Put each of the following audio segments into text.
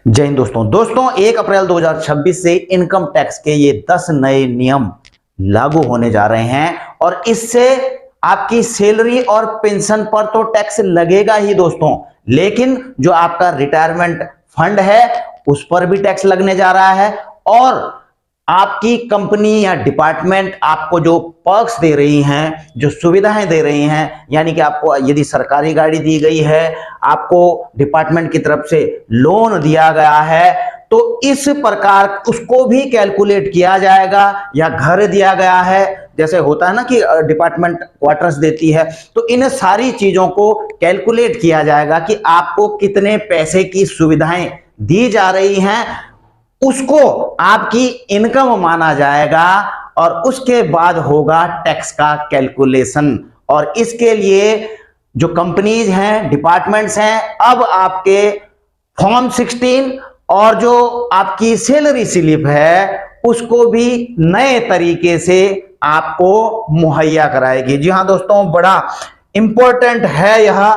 जय हिंद दोस्तों 1 अप्रैल 2026 से इनकम टैक्स के ये 10 नए नियम लागू होने जा रहे हैं और इससे आपकी सैलरी और पेंशन पर तो टैक्स लगेगा ही दोस्तों, लेकिन जो आपका रिटायरमेंट फंड है उस पर भी टैक्स लगने जा रहा है और आपकी कंपनी या डिपार्टमेंट आपको जो पर्क्स दे रही हैं, जो सुविधाएं दे रही हैं, यानी कि आपको यदि सरकारी गाड़ी दी गई है, आपको डिपार्टमेंट की तरफ से लोन दिया गया है, तो इस प्रकार उसको भी कैलकुलेट किया जाएगा। या घर दिया गया है, जैसे होता है ना कि डिपार्टमेंट क्वार्टर्स देती है, तो इन सारी चीजों को कैलकुलेट किया जाएगा कि आपको कितने पैसे की सुविधाएं दी जा रही हैं, उसको आपकी इनकम माना जाएगा और उसके बाद होगा टैक्स का कैलकुलेशन। और इसके लिए जो कंपनीज हैं, डिपार्टमेंट्स हैं, अब आपके फॉर्म 16 और जो आपकी सैलरी स्लिप है उसको भी नए तरीके से आपको मुहैया कराएगी। जी हां दोस्तों, बड़ा इंपॉर्टेंट है यह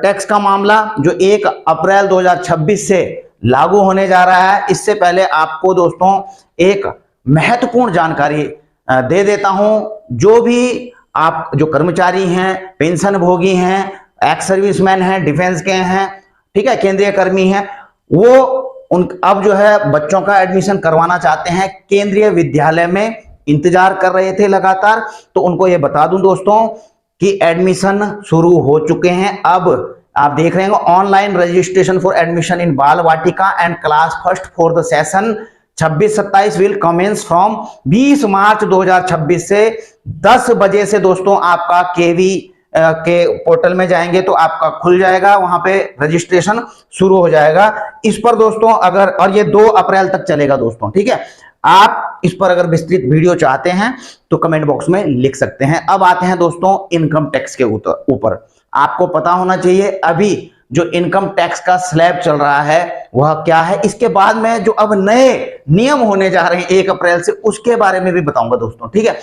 टैक्स का मामला जो 1 अप्रैल 2026 से लागू होने जा रहा है। इससे पहले आपको दोस्तों एक महत्वपूर्ण जानकारी दे देता हूं। जो भी आप जो कर्मचारी हैं, पेंशन भोगी हैं, एक्स सर्विसमैन हैं, डिफेंस के हैं, ठीक है, केंद्रीय कर्मी हैं, वो उन अब जो है बच्चों का एडमिशन करवाना चाहते हैं, केंद्रीय विद्यालय में इंतजार कर रहे थे लगातार, तो उनको ये बता दूं दोस्तों कि एडमिशन शुरू हो चुके हैं। अब आप देख रहे हैं online registration for admission in Bal Vatika and class first for the session 26-27 will commence from 20 March 2026 से 10 बजे से दोस्तों आपका केवी के पोर्टल में जाएंगे तो आपका खुल जाएगा, वहां पे रजिस्ट्रेशन शुरू हो जाएगा। इस पर दोस्तों अगर, और ये 2 अप्रैल तक चलेगा दोस्तों, ठीक है। आप इस पर अगर विस्तृत वीडियो चाहते हैं तो कमेंट बॉक्स में लिख सकते हैं। अब आते हैं दोस्तों इनकम टैक्स के ऊपर। आपको पता होना चाहिए अभी जो इनकम टैक्स का स्लैब चल रहा है वह क्या है। इसके बाद में जो अब नए नियम होने जा रहे हैं 1 अप्रैल से, उसके बारे में भी बताऊंगा दोस्तों, ठीक है।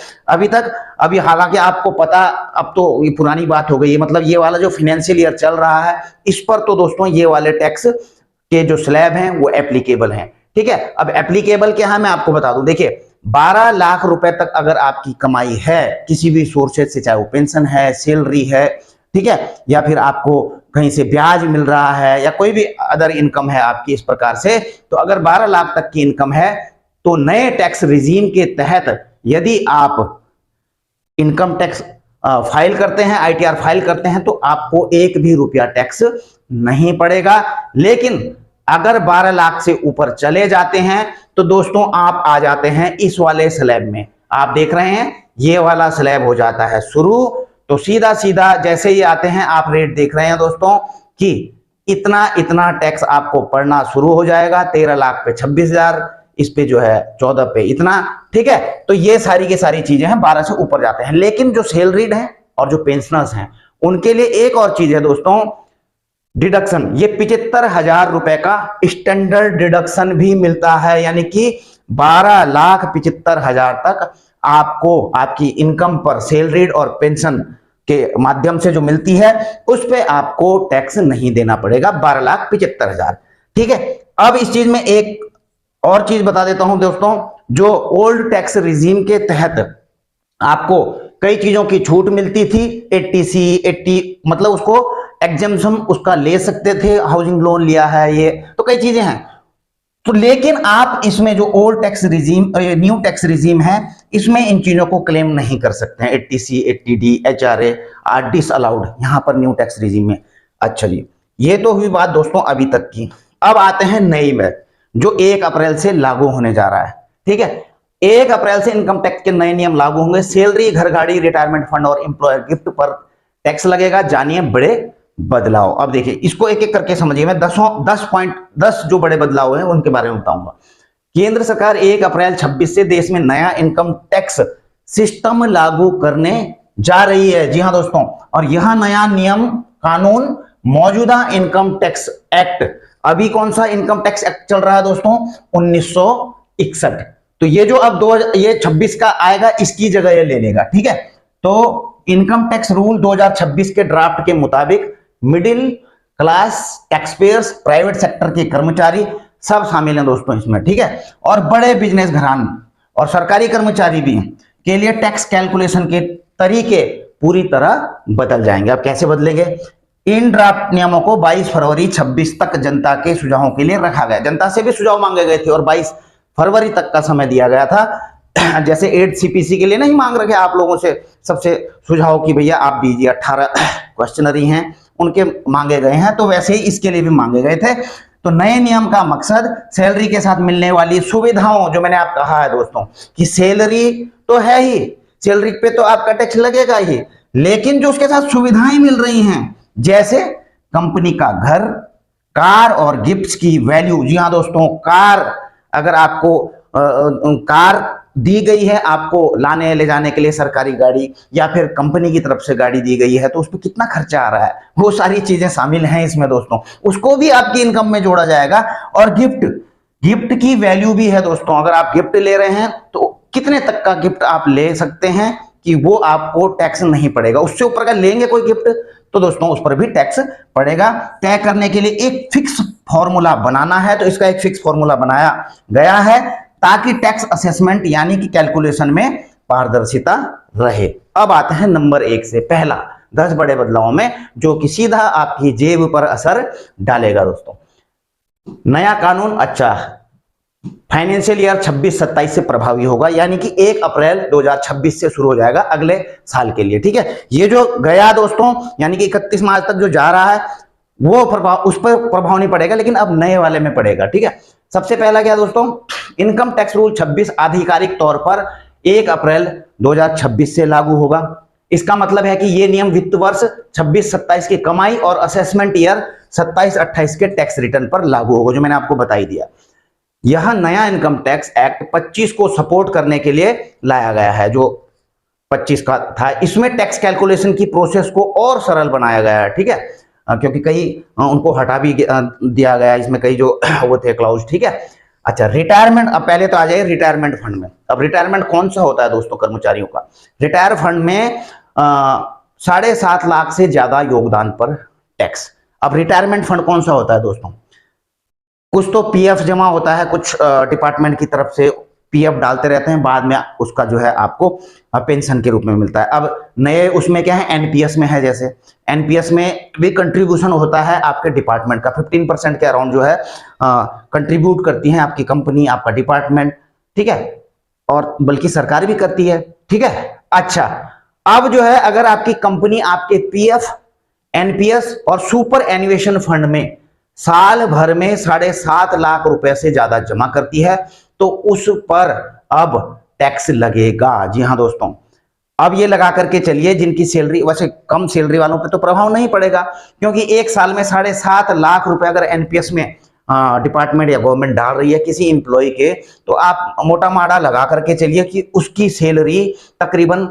अभी हालांकि आपको पता, अब तो ये पुरानी बात हो गई है, मतलब ये वाला जो फाइनेंशियल ईयर चल रहा है इस पर तो दोस्तों ये वाले टैक्स के जो स्लैब हैं वो एप्लीकेबल हैं, ठीक है। अब एप्लीकेबल क्या है मैं आपको बता दूं। देखिए 12 लाख रुपए तक अगर आपकी कमाई है किसी भी सोर्सेज से, चाहे वो पेंशन है, सैलरी है, ठीक है, या फिर आपको कहीं से ब्याज मिल रहा है या कोई भी अदर इनकम है आपकी इस प्रकार से, तो अगर 12 लाख तक की इनकम है तो नए टैक्स रिजीम के तहत यदि आप इनकम टैक्स फाइल करते हैं, आईटीआर फाइल करते हैं, तो आपको 1 भी रुपया टैक्स नहीं पड़ेगा। लेकिन अगर 12 लाख से ऊपर चले जाते हैं तो दोस्तों आप आ जाते हैं इस वाले स्लैब में। आप देख रहे हैं ये वाला स्लैब हो जाता है शुरू, तो सीधा सीधा जैसे ही आते हैं आप रेट देख रहे हैं दोस्तों कि इतना इतना टैक्स आपको पड़ना शुरू हो जाएगा। 13 लाख पे 26,000, इस पे जो है 14 पे इतना, ठीक है। तो ये सारी की सारी चीजें हैं 12 से ऊपर जाते हैं। लेकिन जो सैलरीड हैं और जो पेंशनर्स हैं उनके लिए एक और चीज है दोस्तों, डिडक्शन। ये 75,000 रुपए का स्टैंडर्ड डिडक्शन भी मिलता है, यानी कि 12,75,000 तक आपको आपकी इनकम पर सैलरीड और पेंशन के माध्यम से जो मिलती है उस पे आपको टैक्स नहीं देना पड़ेगा, 12,75,000, ठीक है। अब इस चीज में एक और चीज बता देता हूं दोस्तों, जो ओल्ड टैक्स रिजीम के तहत आपको कई चीजों की छूट मिलती थी, 80C 80 मतलब उसको एग्जेम्पशन उसका ले सकते थे, हाउसिंग लोन लिया है, ये तो कई चीजें हैं। तो लेकिन आप इसमें जो old tax regime, new tax regime है, इसमें इन चीजों को क्लेम नहीं कर सकते हैं। 80C 80D HRA are disallowed यहां पर न्यू टैक्स रिजीम में। अच्छा जी, ये तो हुई बात दोस्तों अभी तक की। अब आते हैं नई में जो 1 अप्रैल से लागू होने जा रहा है, ठीक है। 1 अप्रैल से इनकम टैक्स के नए नियम लागू होंगे। सैलरी, घर गाड़ी, रिटायरमेंट फंड और एम्प्लॉयर गिफ्ट पर टैक्स लगेगा। जानिए बड़े बदलाव। अब देखिए इसको एक एक करके समझिए। मैं 10 जो बड़े बदलाव हैं उनके बारे में बताऊंगा। केंद्र सरकार 1 अप्रैल 26 से देश में नया इनकम टैक्स सिस्टम लागू करने जा रही है। जी हां दोस्तों, और यह नया नियम कानून मौजूदा इनकम टैक्स एक्ट, अभी कौन सा इनकम टैक्स एक्ट चल रहा है दोस्तों, 1961, तो ये जो अब 26 का आएगा इसकी जगह ये ले लेगा, ठीक है। तो इनकम टैक्स रूल 2026 के ड्राफ्ट के मुताबिक middle class, taxpayers, private sector के कर्मचारी सब शामिल हैं दोस्तों इसमें, ठीक है। और बड़े बिजनेस घराने और सरकारी कर्मचारी भी हैं के लिए टैक्स कैलकुलेशन के तरीके पूरी तरह बदल जाएंगे। अब कैसे बदलेंगे? इन ड्राफ्ट नियमों को 22 फरवरी 26 तक जनता के सुझावों के लिए रखा गया। जनता से भी सुझाव मांगे गए थे और 22 फरवरी तक का समय दिया गया था। जैसे 8 सीपीसी के लिए नहीं मांग रखे आप लोगों से सबसे सुझाव की भैया आप दीजिए, 18 क्वेश्चनरी हैं उनके मांगे गए हैं, तो वैसे ही इसके लिए भी मांगे गए थे। तो नए नियम का मकसद सैलरी के साथ मिलने वाली सुविधाओं, जो मैंने आप कहा है दोस्तों कि सैलरी तो है ही, सैलरी पे तो आपका टैक्स लगेगा ही, लेकिन जो उसके साथ सुविधाएं मिल रही हैं जैसे कंपनी का घर, कार और गिफ्ट्स की वैल्यू। जी हाँ दोस्तों, कार अगर आपको कार दी गई है आपको लाने ले जाने के लिए सरकारी गाड़ी, या फिर कंपनी की तरफ से गाड़ी दी गई है, तो उस पर कितना खर्चा आ रहा है, वो सारी चीजें शामिल हैं इसमें दोस्तों, उसको भी आपकी इनकम में जोड़ा जाएगा। और गिफ्ट की वैल्यू भी है दोस्तों, अगर आप गिफ्ट ले रहे हैं तो कितने तक का गिफ्ट आप ले सकते हैं कि वो आपको टैक्स नहीं पड़ेगा। उससे ऊपर का लेंगे कोई गिफ्ट तो दोस्तों उस पर भी टैक्स पड़ेगा। तय करने के लिए एक फिक्स फॉर्मूला बनाना है, तो इसका एक फिक्स फॉर्मूला बनाया गया है ताकि टैक्स असेसमेंट यानी कि कैलकुलेशन में पारदर्शिता रहे। अब आते हैं नंबर 1 से पहला 10 बड़े बदलावों में जो कि सीधा आपकी जेब पर असर डालेगा दोस्तों। नया कानून अच्छा फाइनेंशियल ईयर 26-27 से प्रभावी होगा, यानी कि 1 अप्रैल 2026 से शुरू हो जाएगा अगले साल के लिए, ठीक है। ये जो गया दोस्तों यानी कि 31 मार्च तक जो जा रहा है वो प्रभाव, उस पर प्रभाव नहीं पड़ेगा, लेकिन अब नए वाले में पड़ेगा, ठीक है। सबसे पहला क्या दोस्तों, इनकम टैक्स रूल 26 आधिकारिक तौर पर 1 अप्रैल 2026 से लागू होगा। इसका मतलब है कि ये नियम वित्त वर्ष 26-27 की कमाई और असेसमेंट ईयर 27-28 के टैक्स रिटर्न पर लागू होगा, जो मैंने आपको बताई दिया। यह नया इनकम टैक्स एक्ट 25 को सपोर्ट करने के लिए लाया गया है, जो 25 का था। इसमें टैक्स कैलकुलेशन की प्रोसेस को और सरल बनाया गया है, ठीक है, क्योंकि कई उनको हटा भी दिया गया इसमें कई जो वो थे क्लाउज, ठीक है। अच्छा, रिटायरमेंट, अब पहले तो आ जाए रिटायरमेंट फंड में। अब रिटायरमेंट कौन सा होता है दोस्तों कर्मचारियों का? रिटायर फंड में 7.5 लाख से ज्यादा योगदान पर टैक्स। अब रिटायरमेंट फंड कौन सा होता है दोस्तों? कुछ तो पीएफ जमा होता है, कुछ डिपार्टमेंट की तरफ से पीएफ डालते रहते हैं, बाद में उसका जो है आपको पेंशन के रूप में मिलता है। अब नए उसमें क्या है, एनपीएस में है, जैसे एनपीएस में भी कंट्रीब्यूशन होता है आपके डिपार्टमेंट का 15% के अराउंड जो है कंट्रीब्यूट करती है आपकी कंपनी, आपका डिपार्टमेंट, ठीक है, और बल्कि सरकार भी करती है, ठीक है। अच्छा, अब जो है अगर आपकी कंपनी आपके पीएफ, एनपीएस और सुपर एन्युएशन फंड में साल भर में 7.5 लाख रुपए से ज्यादा जमा करती है तो उस पर अब टैक्स लगेगा। जी हाँ दोस्तों, अब ये लगा करके चलिए जिनकी सैलरी, वैसे कम सैलरी वालों पे तो प्रभाव नहीं पड़ेगा, क्योंकि एक साल में 7.5 लाख रुपए अगर एनपीएस में डिपार्टमेंट या गवर्नमेंट डाल रही है किसी इंप्लॉय के, तो आप मोटा माड़ा लगा करके चलिए कि उसकी सैलरी तकरीबन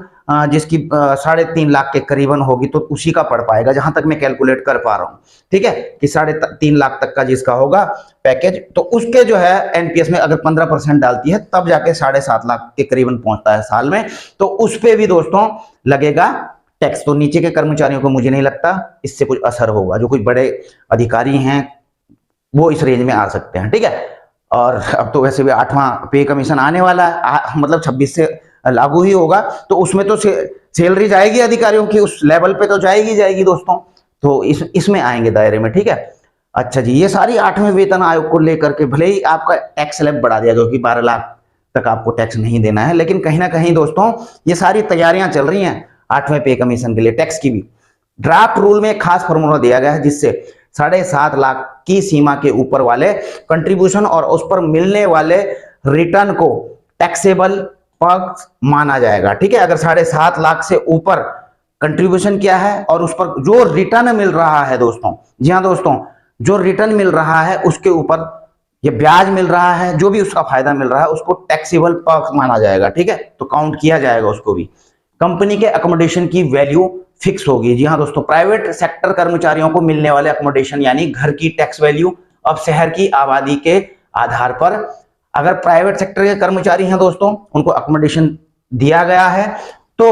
जिसकी 3.5 लाख के करीबन होगी, तो उसी का पड़ पाएगा, जहां तक मैं कैलकुलेट कर पा रहा हूं, ठीक है, कि 3.5 लाख तक का जिसका होगा पैकेज, तो उसके जो है एनपीएस में अगर 15% डालती है तब जाके 7.5 लाख के करीबन पहुंचता है साल में, तो उस पे भी दोस्तों लगेगा टैक्स। तो नीचे के कर्मचारियों को मुझे नहीं लगता इससे कुछ असर होगा, जो कुछ बड़े अधिकारी हैं वो इस रेंज में आ सकते हैं, ठीक है। और अब तो वैसे भी 8वां पे कमीशन आने वाला है, मतलब 26 से लागू ही होगा, तो उसमें तो सैलरी जाएगी अधिकारियों की, उस लेवल पे तो जाएगी दोस्तों, तो इसमें आएंगे दायरे में, ठीक है। अच्छा जी, ये सारी 8वें वेतन आयोग को लेकर के भले ही आपका टैक्स स्लैब बढ़ा दिया गया कि 12 लाख तक आपको टैक्स नहीं देना है, लेकिन कहीं ना कहीं दोस्तों ये सारी तैयारियां चल रही हैं 8वें पे कमीशन के लिए, टैक्स की भी। ड्राफ्ट रूल में एक खास फॉर्मूला दिया गया है जिससे 7.5 लाख की सीमा के ऊपर वाले कंट्रीब्यूशन और उस पर मिलने वाले रिटर्न को टैक्सेबल पक्ष माना जाएगा, ठीक है। अगर 7.5 लाख से ऊपर कंट्रीब्यूशन किया है और उस पर जो रिटर्न मिल रहा है दोस्तों, जी हाँ दोस्तों, जो रिटर्न मिल रहा है उसके ऊपर ये ब्याज मिल रहा है, जो भी उसका फायदा मिल रहा है उसको टैक्सेबल पक्ष माना जाएगा, ठीक है, तो काउंट किया जाएगा उसको भी। कंपनी के अकोमोडेशन की वैल्यू फिक्स होगी। जी हाँ दोस्तों, प्राइवेट सेक्टर कर्मचारियों को मिलने वाले अकोमोडेशन यानी घर की टैक्स वैल्यू अब शहर की आबादी के आधार पर, अगर प्राइवेट सेक्टर के कर्मचारी हैं दोस्तों उनको अकोमोडेशन दिया गया है तो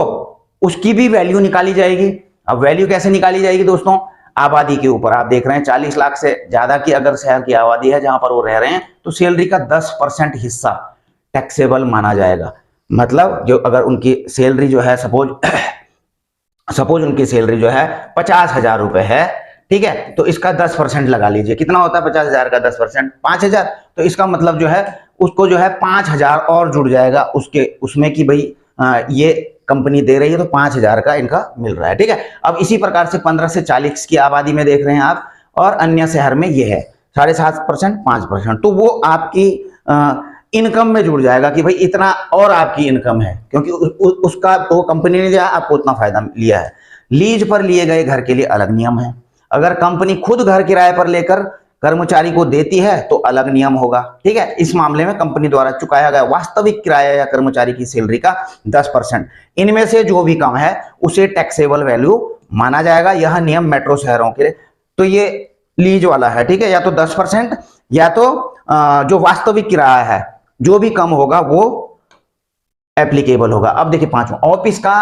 उसकी भी वैल्यू निकाली जाएगी। अब वैल्यू कैसे निकाली जाएगी दोस्तों? आबादी के ऊपर आप देख रहे हैं 40 लाख से ज्यादा की अगर शहर की आबादी है जहां पर वो रह रहे हैं तो सैलरी का 10% हिस्सा टैक्सेबल माना जाएगा। मतलब जो अगर उनकी सैलरी जो है सपोज उनकी सैलरी जो है 50,000 रुपए है, ठीक है, तो इसका 10% लगा लीजिए, कितना होता है 50,000 का 10%? 5,000। तो इसका मतलब जो है उसको जो है 5,000 और जुड़ जाएगा उसके उसमें कि भाई ये कंपनी दे रही है तो 5,000 का इनका मिल रहा है, ठीक है। अब इसी प्रकार से 15 से 40 की आबादी में देख रहे हैं आप, और अन्य शहर में ये है 7.5%, 5%, तो वो आपकी इनकम में जुड़ जाएगा कि भाई इतना और आपकी इनकम है, क्योंकि उसका तो कंपनी ने दिया, आपको उतना फायदा लिया है। लीज पर लिए गए घर के लिए अलग नियम है। अगर कंपनी खुद घर किराए पर लेकर कर्मचारी को देती है तो अलग नियम होगा, ठीक है। इस मामले में कंपनी द्वारा चुकाया गया वास्तविक किराया या कर्मचारी की सैलरी का 10%, इनमें से जो भी कम है उसे टैक्सेबल वैल्यू माना जाएगा। यह नियम मेट्रो शहरों के, तो ये लीज वाला है, ठीक है, या तो 10% या तो जो वास्तविक किराया है जो भी कम होगा वो एप्लीकेबल होगा। अब देखिए पांचवा, ऑफिस का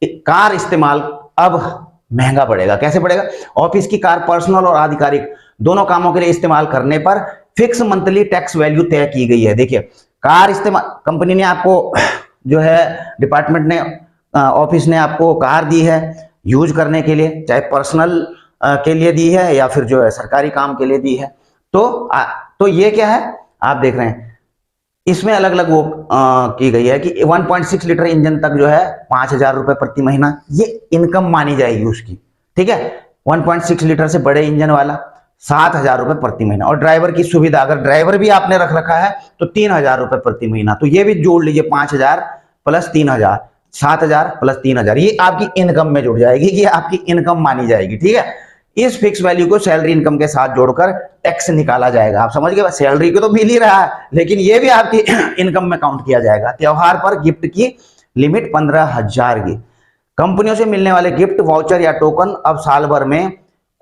कार इस्तेमाल अब महंगा पड़ेगा। कैसे पड़ेगा? ऑफिस की कार पर्सनल और आधिकारिक दोनों कामों के लिए इस्तेमाल करने पर फिक्स मंथली टैक्स वैल्यू तय की गई है। देखिए कार इस्तेमाल, कंपनी ने आपको जो है डिपार्टमेंट ने ऑफिस ने आपको कार दी है यूज करने के लिए, चाहे पर्सनल के लिए दी है या फिर जो है सरकारी काम के लिए दी है। तो ये क्या है आप देख रहे हैं, इसमें अलग अलग वो की गई है कि 1.6 लीटर इंजन तक जो है 5,000 रुपए प्रति महीना ये इनकम मानी जाएगी उसकी, ठीक है। 1.6 लीटर से बड़े इंजन वाला 7,000 रुपए प्रति महीना, और ड्राइवर की सुविधा अगर ड्राइवर भी आपने रख रखा है तो 3,000 रुपए प्रति महीना। तो ये भी जोड़ लीजिए, 5,000 प्लस 3,000, 7,000 प्लस 3,000, ये आपकी इनकम में जुड़ जाएगी, ये आपकी इनकम मानी जाएगी, ठीक है। इस फिक्स वैल्यू को सैलरी इनकम के साथ जोड़कर टैक्स निकाला जाएगा। आप समझ गए, सैलरी को तो मिल ही रहा है लेकिन ये भी आपकी इनकम में काउंट किया जाएगा। त्योहार पर गिफ्ट की लिमिट 15,000 की। कंपनियों से मिलने वाले गिफ्ट वाउचर या टोकन अब साल भर में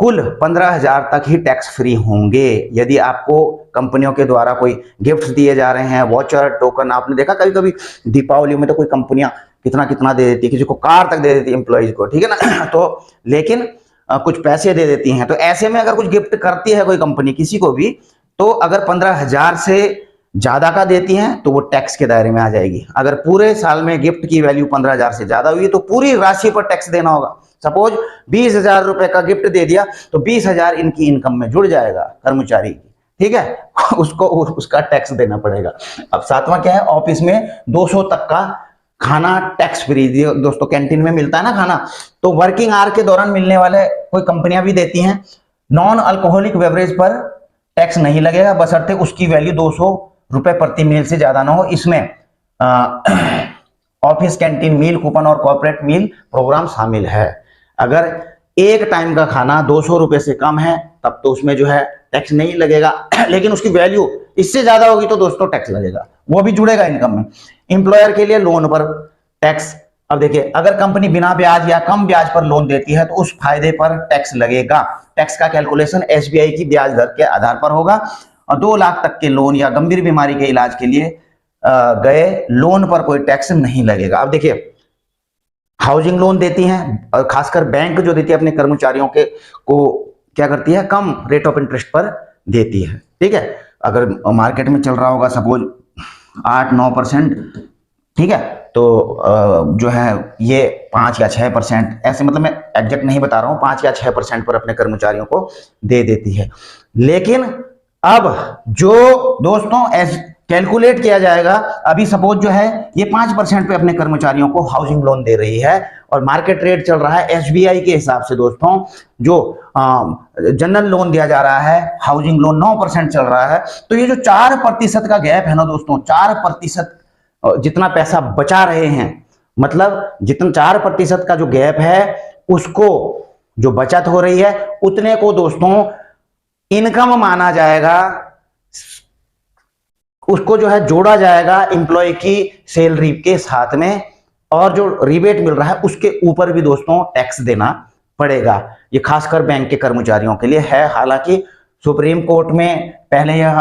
कुल 15,000 तक ही टैक्स फ्री होंगे। यदि आपको कंपनियों के द्वारा कोई गिफ्ट दिए जा रहे हैं, वाउचर टोकन, आपने देखा कभी कभी दीपावली में तो कोई कंपनियां कितना कितना दे देती है, किसी को कार तक दे देती है एम्प्लॉइज को, ठीक है ना तो लेकिन कुछ पैसे दे देती हैं। तो ऐसे में अगर कुछ गिफ्ट करती है कोई कंपनी किसी को भी, तो अगर 15,000 से ज्यादा का देती हैं तो वो टैक्स के दायरे में आ जाएगी। अगर पूरे साल में गिफ्ट की वैल्यू 15,000 से ज्यादा हुई तो पूरी राशि पर टैक्स देना होगा। सपोज 20,000 रुपए का गिफ्ट दे दिया तो 20,000 इनकी इनकम में जुड़ जाएगा कर्मचारी की, ठीक है उसको उसका टैक्स देना पड़ेगा। अब सातवां क्या है, ऑफिस में 200 तक का खाना टैक्स फ्री। दोस्तों कैंटीन में मिलता है ना खाना, तो वर्किंग आवर के दौरान मिलने वाले कोई कंपनियां भी देती हैं। नॉन अल्कोहलिक बेवरेज पर टैक्स नहीं लगेगा बशर्ते उसकी वैल्यू 200 रुपए प्रति मील से ज्यादा ना हो। इसमें ऑफिस कैंटीन मील कूपन और कॉर्पोरेट मील प्रोग्राम शामिल है। अगर एक टाइम का खाना 200 रुपए से कम है तब तो उसमें जो है टैक्स नहीं लगेगा लेकिन उसकी वैल्यू इससे ज्यादा होगी तो दोस्तों टैक्स लगेगा, वो भी जुड़ेगा इनकम में। एम्प्लॉयर के लिए लोन पर टैक्स। अब देखिए अगर कंपनी बिना ब्याज या कम ब्याज पर लोन देती है तो उस फायदे पर टैक्स लगेगा। टैक्स का कैलकुलेशन एसबीआई की ब्याज दर के आधार पर होगा, और 2 लाख तक के लोन या गंभीर बीमारी के इलाज के लिए गए लोन पर कोई टैक्स नहीं लगेगा। अब देखिए हाउसिंग लोन देती हैं, और खासकर बैंक जो देती है अपने कर्मचारियों के को क्या करती है, कम रेट ऑफ इंटरेस्ट पर देती है, ठीक है। अगर मार्केट में चल रहा होगा सपोज 8-9%, ठीक है, तो जो है ये 5 या 6%, ऐसे मतलब मैं एग्जैक्ट नहीं बता रहा हूं, 5 या 6% पर अपने कर्मचारियों को दे देती है। लेकिन अब जो दोस्तों कैलकुलेट किया जाएगा, अभी सपोज जो है ये 5% पे अपने कर्मचारियों को हाउसिंग लोन दे रही है और मार्केट रेट चल रहा है एसबीआई के हिसाब से दोस्तों, जो जनरल लोन दिया जा रहा है हाउसिंग लोन 9% चल रहा है। तो ये जो 4% का गैप है ना दोस्तों, 4% जितना पैसा बचा रहे हैं, मतलब जितना 4% का जो गैप है उसको जो बचत हो रही है उतने को दोस्तों इनकम माना जाएगा, उसको जो है जोड़ा जाएगा एम्प्लॉय की सैलरी के साथ में, और जो रिबेट मिल रहा है उसके ऊपर भी दोस्तों टैक्स देना पड़ेगा। ये खासकर बैंक के कर्मचारियों के लिए है। हालांकि सुप्रीम कोर्ट में पहले यह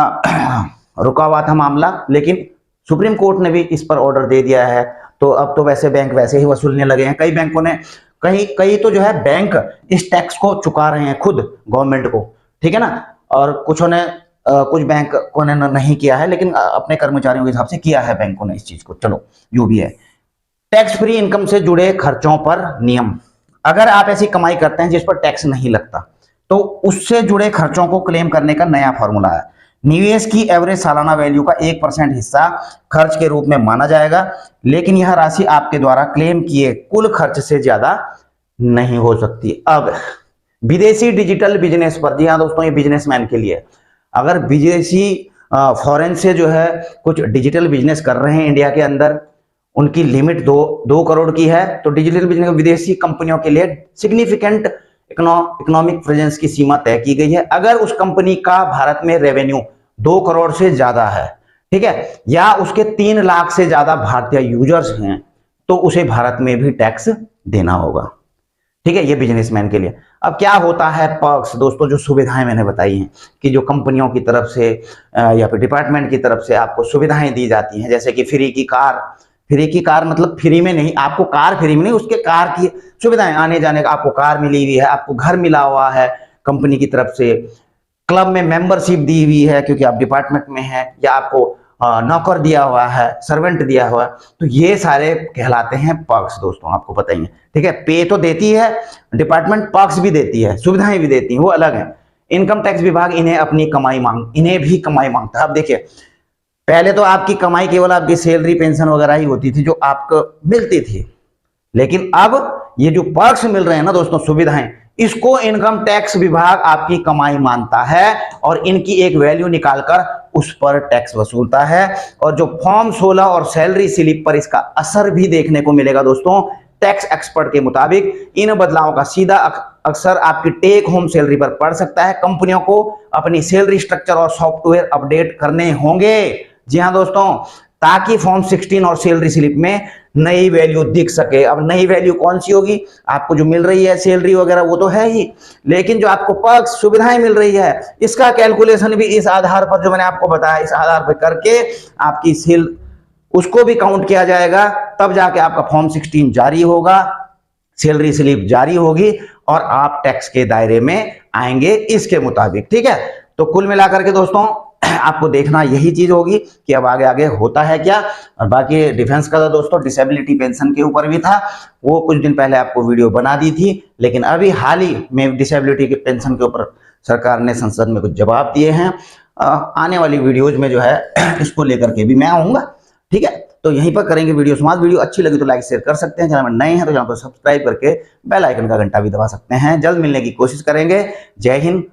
रुका हुआ था मामला, लेकिन सुप्रीम कोर्ट ने भी इस पर ऑर्डर दे दिया है, तो अब तो वैसे बैंक वैसे ही वसूलने लगे हैं। कई बैंकों ने कई कई तो जो है बैंक इस टैक्स को चुका रहे हैं खुद गवर्नमेंट को, ठीक है ना। और कुछों ने कुछ बैंकों ने नहीं किया है, लेकिन अपने कर्मचारियों के हिसाब से किया है बैंकों ने इस चीज को। चलो जो भी है, टैक्स फ्री इनकम से जुड़े खर्चों पर नियम। अगर आप ऐसी कमाई करते हैं जिस पर टैक्स नहीं लगता, तो उससे जुड़े खर्चों को क्लेम करने का नया फॉर्मूला है। निवेश की एवरेज सालाना वैल्यू का 1% हिस्सा खर्च के रूप में माना जाएगा, लेकिन यह राशि आपके द्वारा क्लेम किए कुल खर्च से ज्यादा नहीं हो सकती। अब विदेशी डिजिटल बिजनेस पर, जी हाँ दोस्तों, ये बिजनेसमैन के लिए, अगर विदेशी फॉरेन से जो है कुछ डिजिटल बिजनेस कर रहे हैं इंडिया के अंदर, उनकी लिमिट 2 करोड़ की है, तो डिजिटल बिजनेस विदेशी कंपनियों के लिए सिग्निफिकेंट इकोनॉमिक प्रेजेंस की सीमा तय की गई है। अगर उस कंपनी का भारत में रेवेन्यू 2 करोड़ से ज्यादा है, ठीक है, या उसके 3 लाख से ज्यादा भारतीय यूजर्स हैं, तो उसे भारत में भी टैक्स देना होगा, ठीक है, ये बिजनेसमैन के लिए। अब क्या होता है पर्क्स दोस्तों, जो सुविधाएं मैंने बताई हैं कि जो कंपनियों की तरफ से या फिर डिपार्टमेंट की तरफ से आपको सुविधाएं दी जाती हैं, जैसे कि फ्री की कार मतलब फ्री में नहीं, आपको कार फ्री में नहीं, उसके कार की सुविधाएं, आने जाने का आपको कार मिली हुई है, आपको घर मिला हुआ है कंपनी की तरफ से, क्लब में मेंबरशिप दी हुई है क्योंकि आप डिपार्टमेंट में हैं, या आपको नौकर दिया हुआ है, सर्वेंट दिया हुआ है, तो ये सारे कहलाते हैं पर्क्स दोस्तों, आपको पता ही है, ठीक है। पे तो देती है डिपार्टमेंट, पर्क्स भी देती है, सुविधाएं भी देती है, वो अलग है। इनकम टैक्स विभाग इन्हें भी कमाई मांगता है। अब देखिए, पहले तो आपकी कमाई केवल आपकी सैलरी पेंशन वगैरह ही होती थी जो आपको मिलती थी, लेकिन अब ये जो पर्क्स मिल रहे हैं ना दोस्तों, सुविधाएं, इसको इनकम टैक्स विभाग आपकी कमाई मानता है और इनकी एक वैल्यू निकालकर उस पर टैक्स वसूलता है। और जो फॉर्म 16 और सैलरी स्लिप पर इसका असर भी देखने को मिलेगा दोस्तों। टैक्स एक्सपर्ट के मुताबिक इन बदलावों का सीधा अक्सर आपकी टेक होम सैलरी पर पड़ सकता है। कंपनियों को अपनी सैलरी स्ट्रक्चर और सॉफ्टवेयर अपडेट करने होंगे, जी हाँ दोस्तों, ताकि फॉर्म 16 और सैलरी स्लिप में नई वैल्यू दिख सके। अब नई वैल्यू कौन सी होगी? आपको जो मिल रही है सैलरी वगैरह वो तो है ही, लेकिन जो आपको पर्क्स सुविधाएं मिल रही है, इसका कैलकुलेशन भी इस आधार पर, जो मैंने आपको बताया, इस आधार पर करके आपकी सेल उसको भी काउंट किया जाएगा, तब जाके आपका फॉर्म 16 जारी होगा, सैलरी स्लिप जारी होगी और आप टैक्स के दायरे में आएंगे इसके मुताबिक, ठीक है। तो कुल मिलाकर के दोस्तों आपको देखना यही चीज होगी कि अब आगे आगे होता है क्या। और बाकी डिफेंस का तो दोस्तों डिसेबिलिटी पेंशन के ऊपर भी था, वो कुछ दिन पहले आपको वीडियो बना दी थी, लेकिन अभी हाल ही में डिसेबिलिटी के पेंशन के ऊपर सरकार ने संसद में कुछ जवाब दिए हैं। आने वाली वीडियोज में जो है इसको लेकर के भी मैं आऊंगा, ठीक है। तो यहीं पर करेंगे वीडियो समाप्त। वीडियो अच्छी लगी तो लाइक शेयर कर सकते हैं, चैनल में नए हैं तो चैनल को सब्सक्राइब करके बेल आइकन का घंटा भी दबा सकते हैं। जल्द मिलने की कोशिश करेंगे। जय हिंद।